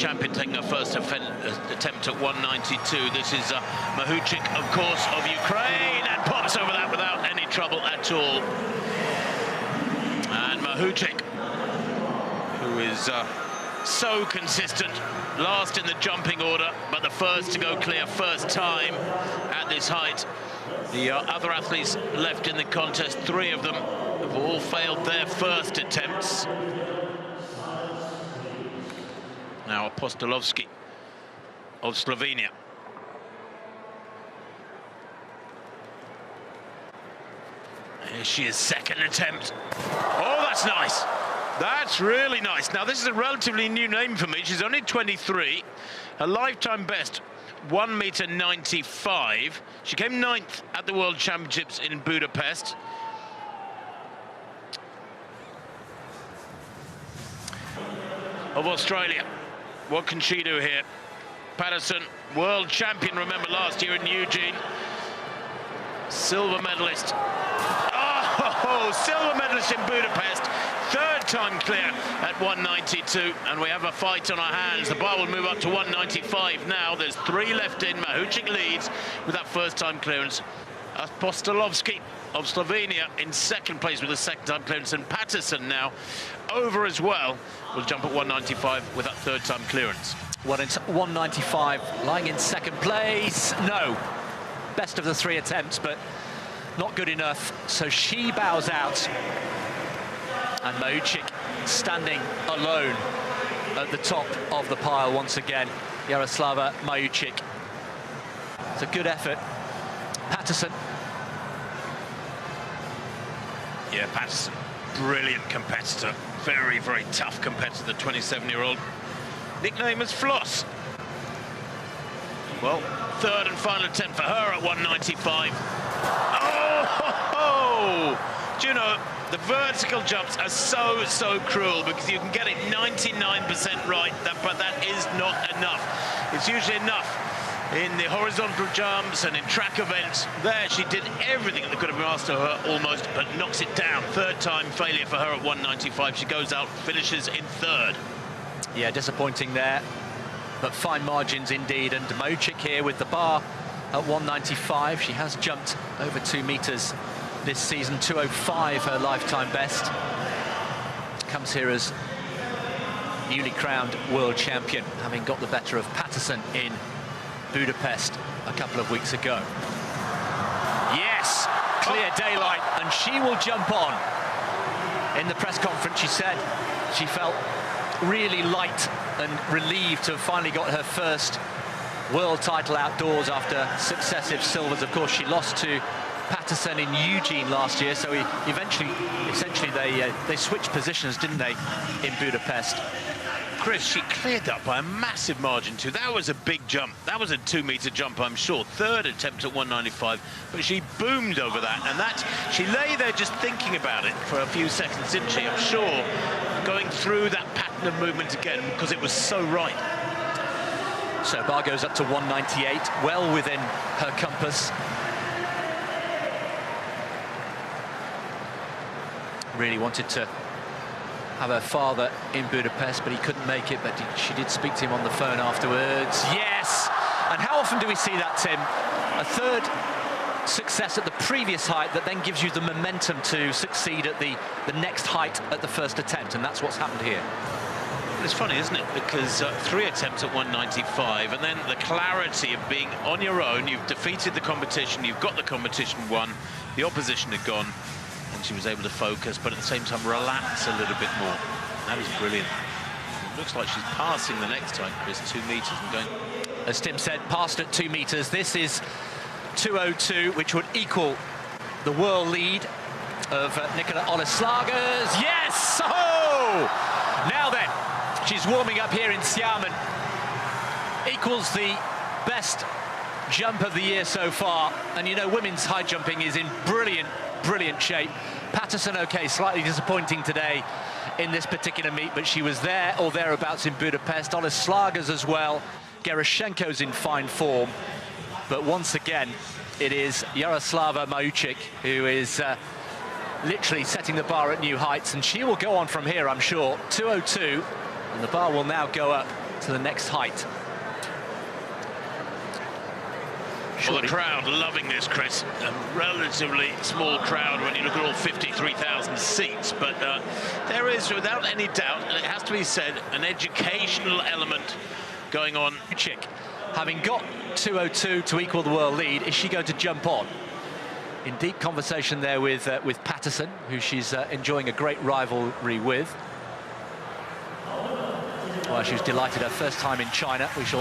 champion taking her first attempt at 192. This is Mahuchikh, of course, of Ukraine, and pops over that without any trouble at all. And Mahuchikh, who is so consistent, last in the jumping order, but the first to go clear first time at this height. The other athletes left in the contest, 3 of them, have all failed their first attempts. Now Apostolovsky of Slovenia. Here she is, second attempt. Oh, that's nice. That's really nice. Now, this is a relatively new name for me. She's only 23. Her lifetime best, 1.95 meters. She came 9th at the World Championships in Budapest. Of Australia. What can she do here? Patterson, world champion, remember, last year in Eugene. Silver medalist. Oh, silver medalist in Budapest. 3rd time clear at 192, and we have a fight on our hands. The bar will move up to 195 now. There's 3 left in. Mahuchikh leads with that first time clearance. Apostolovsky of Slovenia in 2nd place with a 2nd time clearance, and Patterson now over as well. Will jump at 195 with that 3rd time clearance. Well, it's 195, lying in 2nd place. No, best of the 3 attempts, but not good enough. So she bows out, and Mahuchikh standing alone at the top of the pile once again. Yaroslava Mahuchikh. It's a good effort. Patterson. Yeah, Patterson, brilliant competitor. Very, very tough competitor, the 27-year-old. Nickname is Floss. Well, 3rd and final attempt for her at 195. Oh, ho, ho. Do you know, the vertical jumps are so cruel, because you can get it 99% right, but that is not enough. It's usually enough in the horizontal jumps and in track events. There, she did everything that could have been asked of her, almost, but knocks it down. 3rd time failure for her at 195. She goes out, finishes in 3rd. Yeah, disappointing there, but fine margins indeed. And Mahuchikh here with the bar at 195. She has jumped over 2 meters this season, 205 her lifetime best. Comes here as newly crowned world champion, having got the better of Patterson in Budapest a couple of weeks ago. Yes, clear daylight, and she will jump on. In the press conference, she said she felt really light and relieved to have finally got her first world title outdoors after successive silvers. Of course, she lost to Patterson in Eugene last year, so essentially they switched positions, didn't they, in Budapest? Chris, she cleared up by a massive margin too. That was a big jump. That was a 2-meter jump, I'm sure. 3rd attempt at 195, but she boomed over that, and that she lay there just thinking about it for a few seconds, didn't she? I'm sure, going through that pattern of movement again, because it was so right. So bar goes up to 198, well within her compass. Really wanted to have her father in Budapest, but he couldn't make it, but she did speak to him on the phone afterwards. Yes! And how often do we see that, Tim? A 3rd success at the previous height that then gives you the momentum to succeed at the next height at the 1st attempt, and that's what's happened here. Well, it's funny, isn't it? Because 3 attempts at 195, and then the clarity of being on your own. You've defeated the competition, you've got the competition won, the opposition had gone, and she was able to focus, but at the same time relax a little bit more. That was brilliant. It looks like she's passing the next time, Chris, 2 meters and going. As Tim said, passed at 2 meters. This is 202, which would equal the world lead of Nicola Oleslaga's. Yes! Oh! Now then, she's warming up here in Xiamen. Equals the best jump of the year so far. And you know, women's high jumping is in brilliant shape. Patterson, okay, slightly disappointing today in this particular meet, but she was there or thereabouts in Budapest. Oleslaga's as well. Gerashenko's in fine form. But once again, it is Yaroslava Mahuchikh who is literally setting the bar at new heights, and she will go on from here, I'm sure. 202, and the bar will now go up to the next height. Well, the crowd loving this, Chris. A relatively small crowd when you look at all 53,000 seats, but there is, without any doubt, and it has to be said, an educational element going on. Mahuchikh, having got 2:02 to equal the world lead, is she going to jump on? In deep conversation there with Patterson, who she's enjoying a great rivalry with. Well, she was delighted her first time in China. We shall